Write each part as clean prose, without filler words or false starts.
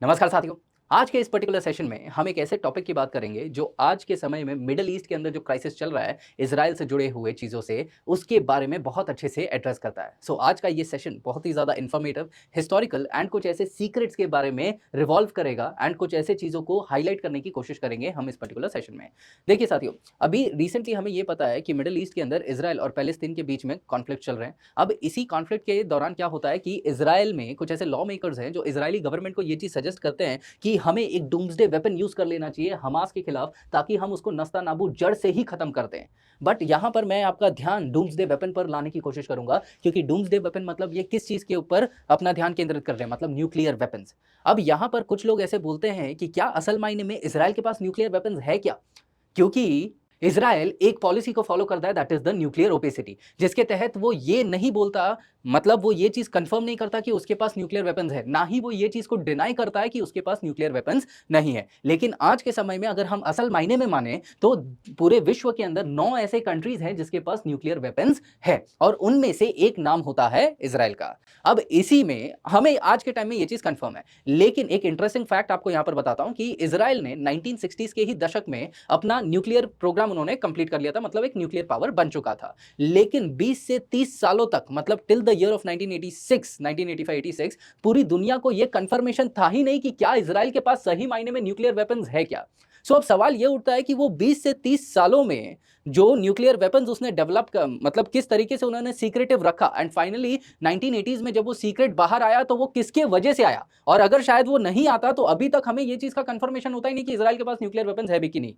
नमस्कार साथियों। आज के इस पर्टिकुलर सेशन में हम एक ऐसे टॉपिक की बात करेंगे जो आज के समय में मिडल ईस्ट के अंदर जो क्राइसिस चल रहा है इजराइल से जुड़े हुए चीज़ों से, उसके बारे में बहुत अच्छे से एड्रेस करता है। आज का ये सेशन बहुत ही ज़्यादा इन्फॉर्मेटिव, हिस्टोरिकल एंड कुछ ऐसे सीक्रेट्स के बारे में रिवॉल्व करेगा एंड कुछ ऐसे चीज़ों को हाईलाइट करने की कोशिश करेंगे हम इस पर्टिकुलर सेशन में। देखिए साथियों, अभी रिसेंटली हमें ये पता है कि मिडल ईस्ट के अंदर इसराइल और पैलेस्तीन के बीच में कॉन्फ्लिक्ट चल रहे हैं। अब इसी कॉन्फ्लिक्ट के दौरान क्या होता है कि इसराइल में कुछ ऐसे लॉ मेकर्स हैं जो इजरायली गवर्नमेंट को ये चीज़ सजेस्ट करते हैं कि हमें एक डूम्सडे वेपन यूज कर लेना चाहिए हमास के खिलाफ, ताकि हम उसको नस्ता नाबूद जड़ से ही खत्म कर दें। बट यहां पर मैं आपका ध्यान डूम्सडे वेपन पर लाने की कोशिश करूंगा, क्योंकि डूम्सडे वेपन मतलब ये किस चीज के ऊपर अपना ध्यान केंद्रित कर रहे हैं, मतलब न्यूक्लियर वेपन्स। अब यहां पर कुछ लोग ऐसे बोलते हैं कि क्या असल मायने में इसराइल के पास न्यूक्लियर वेपन्स है क्या, क्योंकि इज़राइल एक पॉलिसी को फॉलो करता है, that is the nuclear opacity, जिसके तहत वो ये नहीं बोलता, मतलब वो ये चीज कंफर्म नहीं करता कि उसके पास न्यूक्लियर वेपन्स है, ना ही वो ये चीज को डिनाई करता है कि उसके पास न्यूक्लियर वेपन्स नहीं है। लेकिन आज के समय में अगर हम असल मायने में माने तो पूरे विश्व के अंदर 9 ऐसे कंट्रीज हैं जिसके पास न्यूक्लियर वेपन्स है, और उनमें से एक नाम होता है इजराइल का। अब इसी में हमें आज के टाइम में ये चीज कंफर्म है, लेकिन एक इंटरेस्टिंग फैक्ट आपको यहां पर बताता हूं कि इजराइल ने 1960s के ही दशक में अपना न्यूक्लियर प्रोग्राम उन्होंने कंप्लीट कर लिया था, मतलब एक न्यूक्लियर पावर बन चुका था। लेकिन 20 से 30 सालों तक, मतलब टिल द ईयर ऑफ 1986, 1985-86, पूरी दुनिया को यह कंफर्मेशन था ही नहीं कि क्या इजराइल के पास सही मायने में न्यूक्लियर वेपन्स है क्या। अब सवाल यह उठता है कि वो 20 से 30 सालों में जो न्यूक्लियर वेपन्स उसने डेवलप कर, मतलब किस तरीके से उन्होंने सीक्रेटिव रखा, एंड फाइनली 1980s में जब वो सीक्रेट बाहर आया तो वो किसके वजह से आया, और अगर शायद वो नहीं आता तो अभी तक हमें ये चीज का कंफर्मेशन होता ही नहीं कि इजराइल के पास न्यूक्लियर वेपन्स है भी कि नहीं।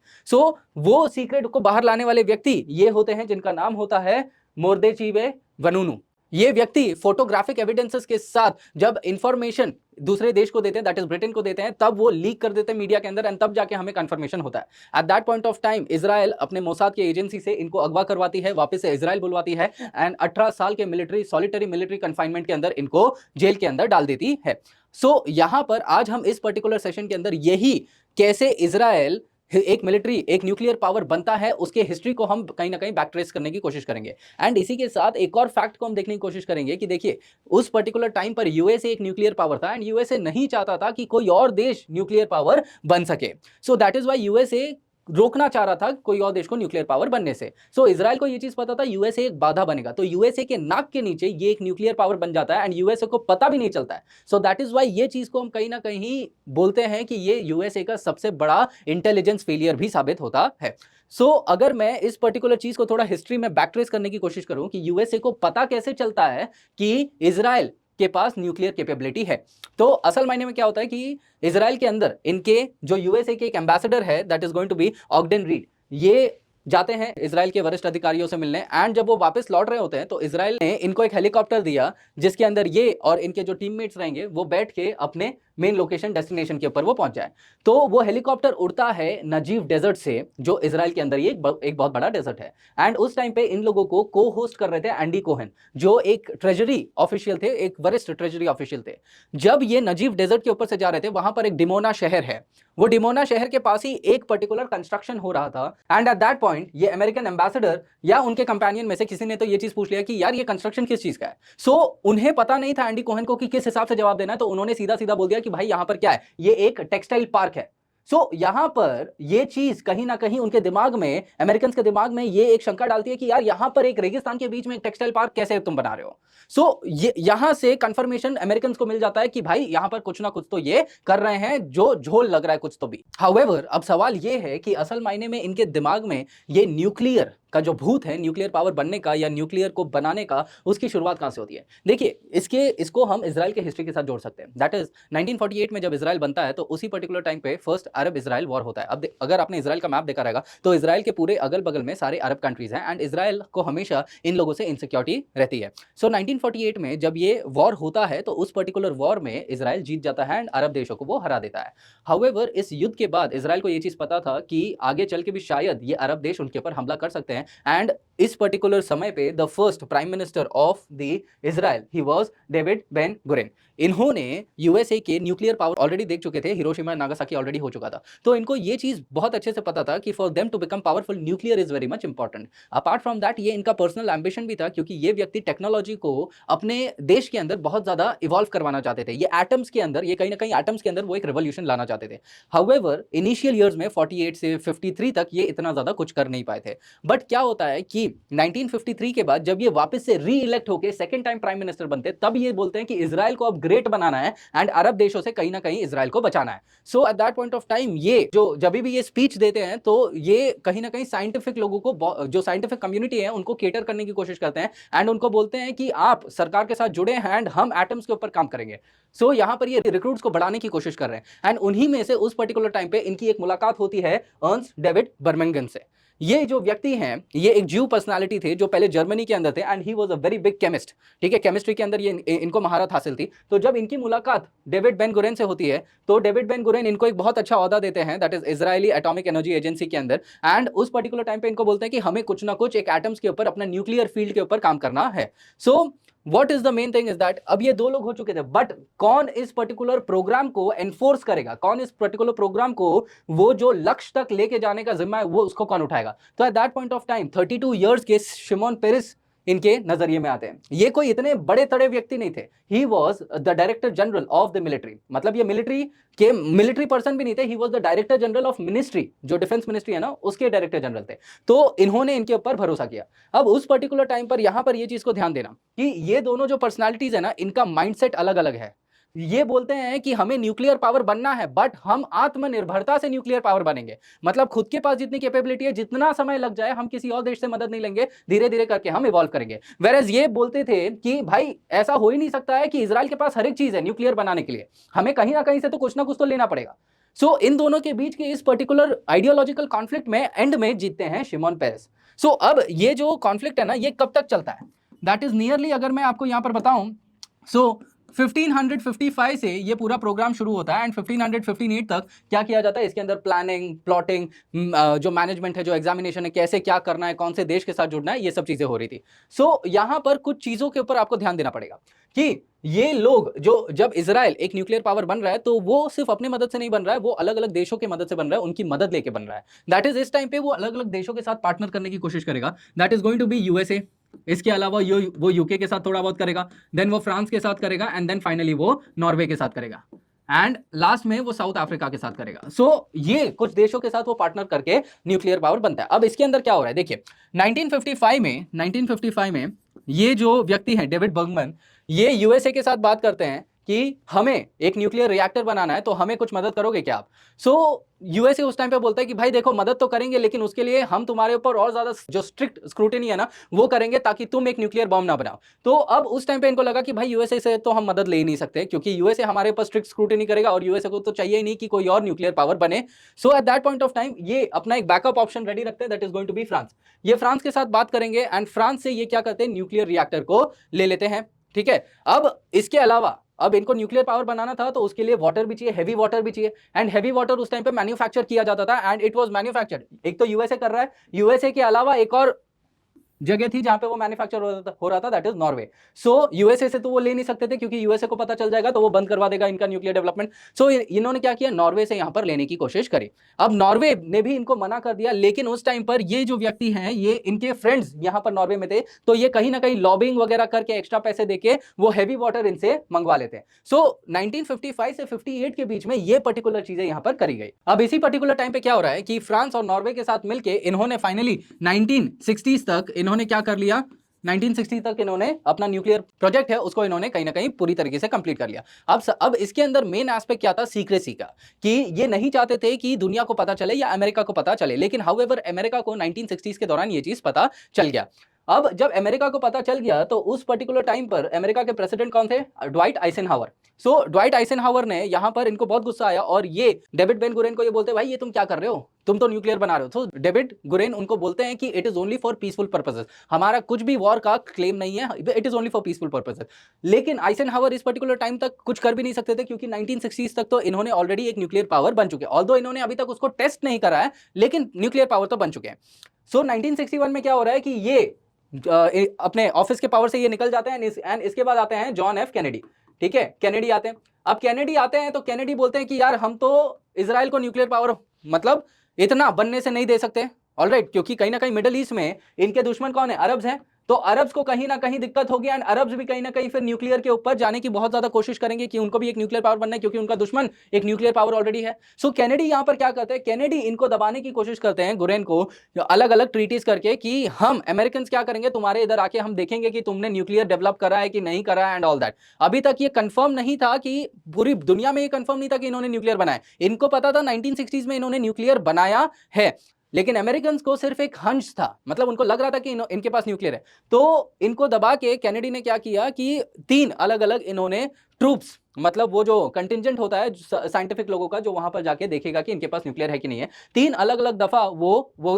वो सीक्रेट को बाहर लाने वाले व्यक्ति ये होते हैं जिनका नाम होता है मोर्देचीवे वनुनु। ये व्यक्ति फोटोग्राफिक एविडेंसेस के साथ जब इंफॉर्मेशन दूसरे देश को देते हैं, दैट इज ब्रिटेन को देते हैं, तब वो लीक कर देते हैं मीडिया के अंदर, एंड तब जाके हमें कंफर्मेशन होता है। Eight that point of time Israel अपने मोसाद की एजेंसी से इनको अगवा करवाती है, वापस से इजराइल बुलवाती है, एंड 18 साल के सॉलिटरी मिलिट्री कंफाइनमेंट के अंदर इनको जेल के अंदर डाल देती है। यहां पर आज हम इस पर्टिकुलर सेशन के अंदर यही कैसे इजराइल एक न्यूक्लियर पावर बनता है, उसके हिस्ट्री को हम कहीं ना कहीं बैक ट्रेस करने की कोशिश करेंगे। एंड इसी के साथ एक और फैक्ट को हम देखने की कोशिश करेंगे कि देखिए, उस पर्टिकुलर टाइम पर यूएसए एक न्यूक्लियर पावर था, एंड यूएसए नहीं चाहता था कि कोई और देश न्यूक्लियर पावर बन सके। दैट इज वाई यूएसए रोकना चाह रहा था कोई और देश को न्यूक्लियर पावर बनने से। इजराइल को यह चीज पता था यूएसए एक बाधा बनेगा, तो यूएसए के नाक के नीचे ये एक न्यूक्लियर पावर बन जाता है, एंड यूएसए को पता भी नहीं चलता है। दैट इज वाई ये चीज को हम कहीं ना कहीं बोलते हैं कि ये यूएसए का सबसे बड़ा इंटेलिजेंस फेलियर भी साबित होता है। अगर मैं इस पर्टिकुलर चीज को थोड़ा हिस्ट्री में बैकट्रेस करने की कोशिश करूं कि यूएसए को पता कैसे चलता है कि इजराइल के पास न्यूक्लियर कैपेबिलिटी है, तो असल मायने में क्या होता है कि इजराइल के अंदर इनके जो यूएसए के एक एम्बेसडर है, that is going to be Ogden Reid, ये जाते हैं इजराइल के वरिष्ठ अधिकारियों से मिलने, एंड जब वो वापस लौट रहे होते हैं तो इजराइल ने इनको एक हेलीकॉप्टर दिया, जिसके अंदर ये और इनके जो टीममेट्स रहेंगे वो बैठ के अपने मेन लोकेशन डेस्टिनेशन के ऊपर वो पहुंच जाए। वो हेलीकॉप्टर उड़ता है नजीव डेजर्ट से, जो इजराइल के अंदर ये एक बहुत बड़ा डेजर्ट है। एंड उस टाइम पे इन लोगों को को होस्ट कर रहे थे एंडी कोहेन, जो एक ट्रेजरी ऑफिशियल थे, एक वरिष्ठ ट्रेजरी ऑफिशियल थे। जब ये नजीव डेजर्ट के ऊपर से जा रहे थे, वहां पर एक डिमोना शहर है, वो डिमोना शहर के पास ही एक पर्टिकुलर कंस्ट्रक्शन हो रहा था, एंड एट दैट पॉइंट ये अमेरिकन एम्बेसडर या उनके कंपेनियन में से किसी ने तो ये चीज पूछ लिया कि यार ये कंस्ट्रक्शन किस चीज का है। उन्हें पता नहीं था एंडी कोहेन को कि किस हिसाब से जवाब देना है, तो उन्होंने सीधा सीधा बोल दिया कि भाई यहां पर क्या है, ये एक टेक्सटाइल पार्क है। यहां पर ये चीज कहीं ना कहीं उनके दिमाग में, अमेरिकन के दिमाग में ये एक शंका डालती है कि यार यहां पर एक रेगिस्तान के बीच में एक टेक्सटाइल पार्क कैसे तुम बना रहे हो। ये यहां से कंफर्मेशन अमेरिकन को मिल जाता है कि भाई यहां पर कुछ ना कुछ तो ये कर रहे हैं, जो झोल लग रहा है कुछ तो भी। हाउएवर, अब सवाल ये है कि असल मायने में इनके दिमाग में ये न्यूक्लियर का जो भूत है, न्यूक्लियर पावर बनने का या न्यूक्लियर को बनाने का, उसकी शुरुआत कहां से होती है। देखिए, इसको हम इजराइल के हिस्ट्री के साथ जोड़ सकते हैं। दैट इज 1948 में जब इजराइल बनता है तो उसी पर्टिकुलर टाइम पे फर्स्ट अरब इजराइल वॉर होता है। अब अगर आपने इजराइल का मैप देखा रहेगा तो इजराइल के पूरे अगल बगल में सारे अरब कंट्रीज हैं, एंड इजराइल को हमेशा इन लोगों से इनसिक्योरिटी रहती है। 1948 में जब ये वॉर होता है तो उस पर्टिकुलर वॉर में इजराइल जीत जाता है एंड अरब देशों को वो हरा देता है। हाउएवर, इस युद्ध के बाद इजराइल को ये चीज पता था कि आगे चल के भी शायद ये अरब देश उनके ऊपर हमला कर सकते हैं, एंड इस पर्टिकुलर समय पे the first prime minister of the Israel he was David Ben Gurion. इन्होंने यूएसए के न्यूक्लियर पावर ऑलरेडी देख चुके थे, हिरोशिमा नागासाकी ऑलरेडी हो चुका था, तो इनको ये चीज बहुत अच्छे से पता था कि for them to become powerful nuclear is very much important. Apart from that ये इनका पर्सनल एम्बिशन भी था, क्योंकि ये व्यक्ति टेक्नोलॉजी को अपने देश के अंदर बहुत ज्यादा इवॉल्व करवाना चाहते थे। ये एटम्स के अंदर, ये कहीं ना कहीं एटम्स के अंदर वो एक रिवॉल्यूशन लाना चाहते थे। हाउएवर इनिशियल ईयर्स में 48 से 53 तक ये इतना ज्यादा कुछ कर नहीं पाए थे। बट क्या होता है कि 1953 के बाद जब ये वापस से री इलेक्ट होकर सेकंड टाइम प्राइम मिनिस्टर बनते, तब ये बोलते हैं कि इजराइल को अब ग्रेट बनाना है एंड अरब देशों से कहीं ना कहीं इजराइल को बचाना है। So at that point of time ये जो जब भी ये स्पीच देते हैं तो ये कहीं ना कहीं साइंटिफिक लोगों को, जो साइंटिफिक कम्युनिटी है, उनको केटर करने की कोशिश करते हैं एंड उनको बोलते हैं कि आप सरकार के साथ जुड़े हैं एंड हम एटम्स के ऊपर काम करेंगे। सो यहां पर ये रिक्रूट्स को बढ़ाने की कोशिश कर रहे हैं एंड उन्हीं में से उस पर्टिकुलर टाइम पे इनकी एक मुलाकात होती है अर्न्स्ट डेविड बर्मिंगम से। ये जो व्यक्ति हैं ये एक ज्यू पर्सनालिटी थे जो पहले जर्मनी के अंदर थे and he was a very big chemist. ठीक है, केमिस्ट्री के अंदर ये इनको महारत हासिल थी। तो जब इनकी मुलाकात डेविड बेन गुरेन से होती है तो डेविड बेन गुरेन इनको एक बहुत अच्छा ओहदा देते हैं, that is Israeli atomic energy agency के अंदर। एंड उस पर्टिकुलर टाइम पे इनको बोलते हैं कि हमें कुछ ना कुछ एक एटम्स के ऊपर, अपना न्यूक्लियर फील्ड के ऊपर काम करना है। So what is the main thing is that अब ये दो लोग हो चुके थे, बट कौन इस पर्टिकुलर प्रोग्राम को एनफोर्स करेगा, कौन इस पर्टिकुलर प्रोग्राम को वो जो लक्ष्य तक लेके जाने का जिम्मा है वो उसको कौन उठाएगा। तो eight that point of time 32 years के शिमोन पेरेस इनके नजरिए में आते हैं। ये कोई इतने बड़े तड़े व्यक्ति नहीं थे, he was the director general of the military, मतलब ये मिलिट्री पर्सन भी नहीं थे, he was the director general of ministry, जो डिफेंस मिनिस्ट्री है ना उसके डायरेक्टर जनरल थे। तो इन्होंने इनके ऊपर भरोसा किया। अब उस पर्टिकुलर टाइम पर यहां पर ये चीज को ध्यान देना कि ये दोनों जो पर्सनालिटीज है ना, इनका माइंडसेट अलग अलग है। ये बोलते हैं कि हमें न्यूक्लियर पावर बनना है, बट हम आत्मनिर्भरता से न्यूक्लियर पावर बनेंगे, मतलब खुद के पास जितनी कैपेबिलिटी है, जितना समय लग जाए हम किसी और देश से मदद नहीं लेंगे, धीरे धीरे करके हम इवॉल्व करेंगे। वेरएज ये बोलते थे कि भाई ऐसा हो ही नहीं सकता है कि इजराइल के पास हर एक चीज है न्यूक्लियर बनाने के लिए, हमें कहीं ना कहीं से तो कुछ ना कुछ तो लेना पड़ेगा। सो इन दोनों के बीच के इस पर्टिकुलर आइडियोलॉजिकल कॉन्फ्लिक्ट में एंड में जीतते हैं शिमोन पेरेस। सो अब ये जो कॉन्फ्लिक्ट है ना, ये कब तक चलता है, दैट इज नियरली, अगर मैं आपको यहां पर बताऊं, सो 1555 से ये पूरा प्रोग्राम शुरू होता है एंड 1558 तक क्या किया जाता है, इसके अंदर प्लानिंग, प्लॉटिंग, जो मैनेजमेंट है, जो एग्जामिनेशन है, कैसे क्या करना है, कौन से देश के साथ जुड़ना है, ये सब चीजें हो रही थी। सो यहां पर कुछ चीजों के ऊपर आपको ध्यान देना पड़ेगा कि ये लोग जो, जब इजराइल एक न्यूक्लियर पावर बन रहा है तो वो सिर्फ अपने मदद से नहीं बन रहा है, वो अलग अलग देशों की मदद से बन रहा है, उनकी मदद लेके बन रहा है। दैट इज इस टाइम पे वो अलग अलग देशों के साथ पार्टनर करने की कोशिश करेगा, that is going to be USA. इसके अलावा वो यूके के साथ थोड़ा बहुत करेगा, देन वो फ्रांस के साथ करेगा एंड देन फाइनली वो नॉर्वे के साथ करेगा एंड लास्ट में वो साउथ अफ्रीका के साथ करेगा। सो ये कुछ देशों के साथ वो पार्टनर करके न्यूक्लियर पावर बनता है। अब इसके अंदर क्या हो रहा है देखिए, 1955 में ये जो व्यक्ति हैं डेविड बर्गमैन, ये यूएसए के साथ बात करते हैं कि हमें एक न्यूक्लियर रिएक्टर बनाना है, तो हमें कुछ मदद करोगे क्या आप। सो यूएसए उस टाइम पे बोलता है कि भाई देखो मदद तो करेंगे, लेकिन उसके लिए हम तुम्हारे ऊपर और ज्यादा जो स्ट्रिक्ट स्क्रूटिनी है ना वो करेंगे, ताकि तुम एक न्यूक्लियर बॉम्ब ना बनाओ। तो अब उस टाइम पे इनको लगा कि भाई यूएसए से तो हम मदद ले ही नहीं सकते, क्योंकि यूएसए हमारे ऊपर स्ट्रिक्ट स्क्रूटिनी करेगा और यूएसए को तो चाहिए ही नहीं कि कोई और न्यूक्लियर पावर बने। So at that point of time ये अपना एक बैकअप ऑप्शन रेडी रखते हैं, that is going to be France. ये फ्रांस के साथ बात करेंगे एंड फ्रांस से ये क्या करते हैं, न्यूक्लियर रिएक्टर को ले लेते हैं। ठीक है, अब इसके अलावा अब इनको न्यूक्लियर पावर बनाना था तो उसके लिए वाटर भी चाहिए, हेवी वाटर भी चाहिए एंड हेवी वाटर उस टाइम पे मैन्युफैक्चर किया जाता था एंड इट वाज मैन्युफैक्चर्ड, एक तो यूएसए कर रहा है, यूएसए के अलावा एक और जगह थी जहां पे वो मैन्युफैक्चर हो रहा था, that is Norway. So USA से तो वो ले नहीं सकते थे, क्योंकि यूएसए को पता चल जाएगा तो वो बंद करवा देगा इनका न्यूक्लियर डेवलपमेंट। सो इन्होंने क्या किया, नॉर्वे से यहां पर लेने की कोशिश करी। अब नॉर्वे ने भी इनको मना कर दिया, लेकिन उस टाइम पर ये जो व्यक्ति हैं, ये इनके फ्रेंड्स यहां पर नॉर्वे में थे, तो ये कहीं ना कहीं लॉबिंग वगैरह करके एक्स्ट्रा पैसे देके वो हैवी वाटर इनसे मंगवा लेते हैं। सो 1955 से 58 के बीच में ये पर्टिकुलर चीजें यहां पर करी गई। अब इसी पर्टिकुलर टाइम पे क्या हो रहा है कि फ्रांस और नॉर्वे के साथ मिलकर इन्होंने फाइनली 1960s तक इन्होंने क्या कर लिया, 1960 तक इन्होंने अपना न्यूक्लियर प्रोजेक्ट है उसको इन्होंने कहीं ना कहीं पूरी तरीके से कंप्लीट कर लिया। अब इसके अंदर मेन एस्पेक्ट क्या था, सीक्रेसी का, कि ये नहीं चाहते थे कि दुनिया को पता चले या अमेरिका को पता चले, लेकिन हाउएवर अमेरिका को 1960s के दौरान ये चीज पता चल गया। अब जब अमेरिका को पता चल गया तो उस पर्टिकुलर टाइम पर अमेरिका के प्रेसिडेंट कौन थे, ड्वाइट आइसेनहावर। सो ड्वाइट आइसेनहावर ने यहां पर, इनको बहुत गुस्सा आया और ये डेविड बेन गुरेन को ये बोलते, भाई ये तुम क्या कर रहे हो, तुम तो न्यूक्लियर बना रहे हो। तो डेविड गुरेन उनको बोलते हैं कि it is only for peaceful purposes, हमारा कुछ भी वॉर का क्लेम नहीं है, it is only for peaceful purposes. लेकिन आइजनहावर इस पर्टिकुलर टाइम तक कुछ कर भी नहीं सकते थे, क्योंकि 1960s तक तो इन्होंने ऑलरेडी एक न्यूक्लियर पावर बन चुके हैं, ऑल्दो इन्होंने अभी तक उसको टेस्ट नहीं करा है, लेकिन न्यूक्लियर पावर तो बन चुके हैं। सो 1961 में क्या हो रहा है कि ये अपने ऑफिस के पावर से ये निकल जाते हैं, एंड इसके बाद आते हैं जॉन एफ कैनेडी। ठीक है, कैनेडी आते हैं। अब कैनेडी आते हैं तो कैनेडी बोलते हैं कि यार हम तो इजराइल को न्यूक्लियर पावर मतलब इतना बनने से नहीं दे सकते, ऑलराइट, क्योंकि कहीं ना कहीं मिडिल ईस्ट में इनके दुश्मन कौन है, अरब्स हैं। तो अरब्स को कहीं ना कहीं दिक्कत होगी, एंड अरब्स भी कहीं ना कहीं फिर न्यूक्लियर के ऊपर जाने की बहुत ज्यादा कोशिश करेंगे कि उनको भी एक न्यूक्लियर पावर बनना है, क्योंकि उनका दुश्मन एक न्यूक्लियर पावर ऑलरेडी है। सो कैनेडी यहां पर क्या करते हैं, कैनेडी इनको दबाने की कोशिश करते हैं, गुरेन को, अलग अलग ट्रीटीज करके कि हम अमेरिकन क्या करेंगे, तुम्हारे इधर आके हम देखेंगे कि तुमने न्यूक्लियर डेवलप करा है कि नहीं करा है एंड ऑल दैट। अभी तक ये कंफर्म नहीं था कि पूरी दुनिया में ये कंफर्म नहीं था कि इन्होंने न्यूक्लियर बनाया। इनको पता था 1960s में इन्होंने न्यूक्लियर बनाया है, लेकिन अमेरिकन को सिर्फ एक हंच था, मतलब उनको लग रहा था कि इनके पास न्यूक्लियर है। तो इनको दबा के कैनेडी ने क्या किया कि 3 अलग अलग इन्होंने ट्रूप्स, मतलब वो जो कंटिंजेंट होता है साइंटिफिक लोगों का, जो वहां पर जाके देखेगा कि इनके पास न्यूक्लियर है कि नहीं है, 3 अलग अलग दफा वो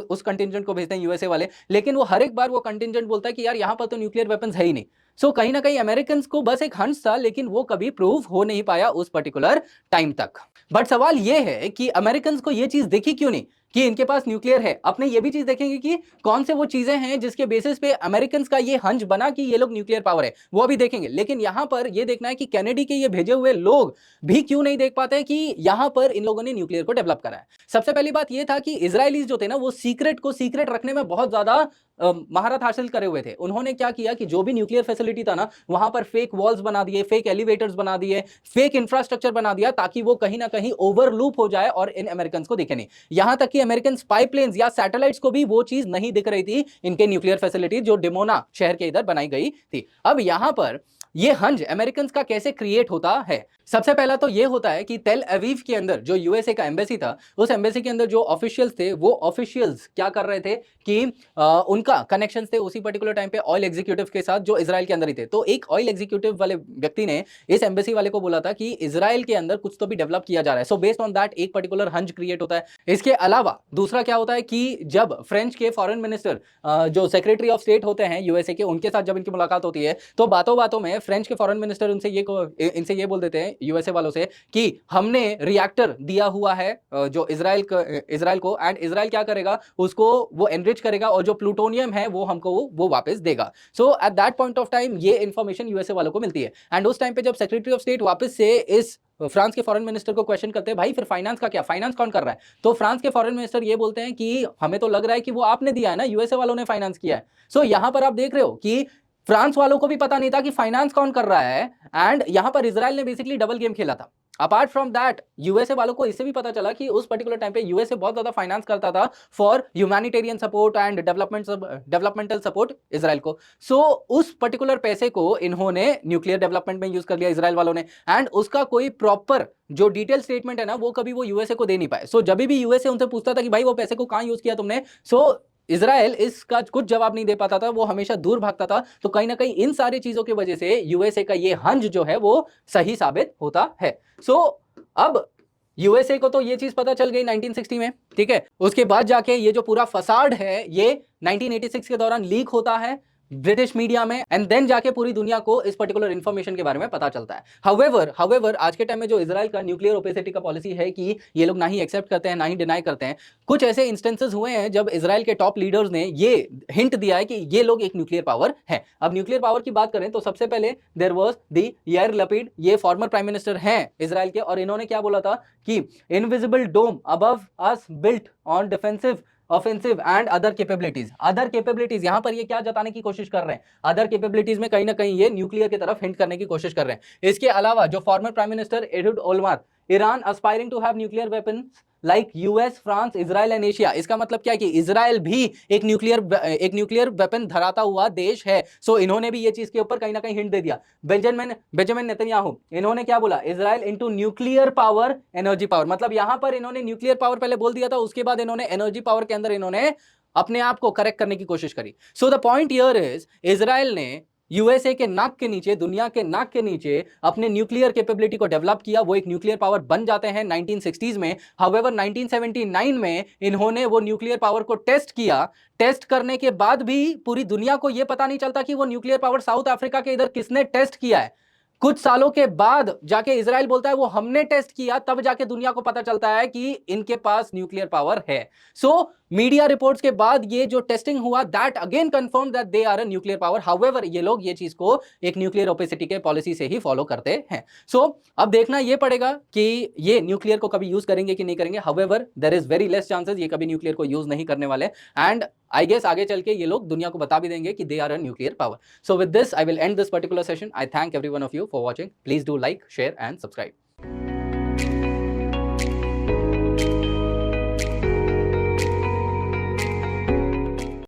उस कंटिंजेंट को भेजते हैं यूएसए वाले, लेकिन वो हर एक बार वो कंटिंजेंट बोलता है कि यार यहां पर तो न्यूक्लियर वेपन्स है ही नहीं। सो कहीं ना कहीं अमेरिकन को बस एक हंच था, लेकिन वो कभी प्रूव हो नहीं पाया उस पर्टिकुलर टाइम तक। बट सवाल ये है कि अमेरिकन को ये चीज देखी क्यों नहीं कि इनके पास न्यूक्लियर है। अपने ये भी चीज देखेंगे कि कौन से वो चीजें हैं जिसके बेसिस पे अमेरिकन का ये हंच बना कि ये लोग न्यूक्लियर पावर है, वो अभी देखेंगे। लेकिन यहां पर ये देखना है कि कैनेडी के ये भेजे हुए लोग भी क्यों नहीं देख पाते कि यहां पर इन लोगों ने न्यूक्लियर को डेवलप करा है। सबसे पहली बात ये था कि इजरायलीज जो थे ना, वो सीक्रेट को सीक्रेट रखने में बहुत ज्यादा महारत हासिल करे हुए थे। उन्होंने क्या किया कि जो भी न्यूक्लियर फैसिलिटी था ना, वहां पर फेक वॉल्स बना दिए, फेक एलिवेटर्स बना दिए, फेक इंफ्रास्ट्रक्चर बना दिया, ताकि वो कहीं ना कहीं ओवरलूप हो जाए और इन अमेरिकन को दिखे नहीं। यहां तक कि अमेरिकन स्पाई प्लेन्स या सैटेलाइट्स को भी वो चीज नहीं दिख रही थी, इनके न्यूक्लियर फैसिलिटी जो डिमोना शहर के इधर बनाई गई थी। अब यहां पर ये हंज अमेरिकन का कैसे क्रिएट होता है। सबसे पहला तो ये होता है कि तेल अवीव के अंदर जो यूएसए का एम्बेसी था, उस एम्बेसी के अंदर जो ऑफिशियल्स थे, वो ऑफिशियल्स क्या कर रहे थे कि उनका कनेक्शंस थे उसी पर्टिकुलर टाइम पे ऑयल एग्जीक्यूटिव के साथ, जो इजराइल के अंदर ही थे। तो एक ऑयल एग्जीक्यूटिव वाले व्यक्ति ने इस एम्बेसी वाले को बोला था कि इजराइल के अंदर कुछ तो भी डेवलप किया जा रहा है। सो बेस्ड ऑन दैट एक पर्टिकुलर हंज क्रिएट होता है। इसके अलावा दूसरा क्या होता है कि जब फ्रेंच के फॉरेन मिनिस्टर जो सेक्रेटरी ऑफ स्टेट होते हैं यूएसए के, उनके साथ जब इनकी मुलाकात होती है, तो बातों बातों में फ्रेंच के फॉरेन मिनिस्टर इनसे ये बोल देते हैं यूएसए वालों से कि हमने रिएक्टर दिया हुआ है जो इजराइल को, एंड इजराइल क्या करेगा, उसको वो एनरिच करेगा और जो प्लूटोनियम है वो हमको वो वापस देगा। So at that point of time ये इंफॉर्मेशन यूएसए वालों को मिलती है। एंड उस टाइम पे जब सेक्रेटरी ऑफ स्टेट वापस से इस फ्रांस के फॉरेन मिनिस्टर को क्वेश्चन करते हैं, भाई फिर फाइनेंस का क्या, फाइनेंस कौन कर रहा है? तो फ्रांस के फॉरेन मिनिस्टर ये बोलते हैं कि हमें तो लग रहा है कि वो आपने दिया है ना, यूएसए वालों ने फाइनेंस किया है। सो यहां पर आप देख रहे हो कि फ्रांस वालों को भी पता नहीं था कि फाइनेंस कौन कर रहा है, एंड यहां पर इजराइल ने बेसिकली डबल गेम खेला था। अपार्ट फ्रॉम दैट यूएसए वालों को इससे भी पता चला कि उस पर्टिकुलर टाइम पे यूएसए बहुत ज्यादा फाइनेंस करता था for humanitarian support and developmental support Israel को। सो उस पर्टिकुलर पैसे को इन्होंने न्यूक्लियर डेवलपमेंट में यूज कर लिया इजराइल वालों ने, एंड उसका कोई प्रॉपर जो डिटेल स्टेटमेंट है ना, वो कभी वो यूएसए को दे नहीं पाए। सो जब भी यूएसए उनसे पूछता था कि भाई वो पैसे को कहां यूज किया तुमने, सो इजराइल इसका कुछ जवाब नहीं दे पाता था, वो हमेशा दूर भागता था। तो कहीं ना कहीं इन सारी चीजों की वजह से यूएसए का ये हंज जो है वो सही साबित होता है। सो अब यूएसए को तो ये चीज पता चल गई 1960 में, ठीक है। उसके बाद जाके ये जो पूरा फसाड है ये 1986 के दौरान लीक होता है ब्रिटिश मीडिया में, एंड देन जाके पूरी दुनिया को इस पर्टिकुलर इंफॉर्मेशन के बारे में पता चलता है। हाउएवर आज के टाइम में जो इजराइल का न्यूक्लियर ओपेसिटी का पॉलिसी है कि ये लोग ना ही एक्सेप्ट करते हैं ना ही डिनाई करते हैं। कुछ ऐसे इंस्टेंसेस हुए हैं जब इजराइल के टॉप लीडर्स ने ये हिंट दिया है कि ये लोग एक न्यूक्लियर पावर है। अब न्यूक्लियर पावर की बात करें तो सबसे पहले there was the Yair Lapid, ये फॉर्मर प्राइम मिनिस्टर हैं इजराइल के, और इन्होंने क्या बोला था कि invisible dome above us built on defensive offensive and other capabilities. यहां पर ये क्या जताने की कोशिश कर रहे हैं, अदर कैपेबिलिटीज में कहीं ना कहीं ये न्यूक्लियर की तरफ हिंट करने की कोशिश कर रहे हैं। इसके अलावा जो former prime minister Ehud Olmert, Iran aspiring to have nuclear weapons like US, France, Israel and Asia. इसका मतलब क्या है कि इजराइल भी एक न्यूक्लियर वेपन धराता हुआ देश है। सो इन्होंने भी ये चीज के ऊपर कहीं ना कहीं हिंट दे दिया। बेंजामिन नेतन्याहू, इन्होंने क्या बोला, Israel into nuclear power energy power. मतलब यहां पर इन्होंने न्यूक्लियर पावर पहले बोल दिया था, उसके बाद इन्होंने एनर्जी पावर के अंदर इन्होंने अपने आप को करेक्ट करने की कोशिश करी। So the point here is Israel ने यूएसए के नाक के नीचे, दुनिया के नाक के नीचे अपने न्यूक्लियर कैपेबिलिटी को डेवलप किया, वो एक न्यूक्लियर पावर बन जाते हैं 1960s में। हाउएवर 1979 में इन्होंने वो न्यूक्लियर पावर को टेस्ट किया। टेस्ट करने के बाद भी पूरी दुनिया को यह पता नहीं चलता कि वो न्यूक्लियर पावर साउथ अफ्रीका के इधर किसने टेस्ट किया है। कुछ सालों के बाद जाके इजराइल बोलता है वो हमने टेस्ट किया, तब जाके दुनिया को पता चलता है कि इनके पास न्यूक्लियर पावर है। सो मीडिया रिपोर्ट्स के बाद ये जो टेस्टिंग हुआ, that again confirm that they are a nuclear power. However ये लोग ये चीज को एक न्यूक्लियर ओपेसिटी के पॉलिसी से ही फॉलो करते हैं। सो अब देखना ये पड़ेगा कि ये न्यूक्लियर को कभी यूज करेंगे कि नहीं करेंगे। However there is very less chances ये कभी न्यूक्लियर को यूज नहीं करने वाले, एंड आई गेस आगे चल के ये लोग दुनिया को बता भी देंगे कि they are a nuclear power. So with this, I will end this particular session. I thank every one of you for watching. Please do like, share and subscribe.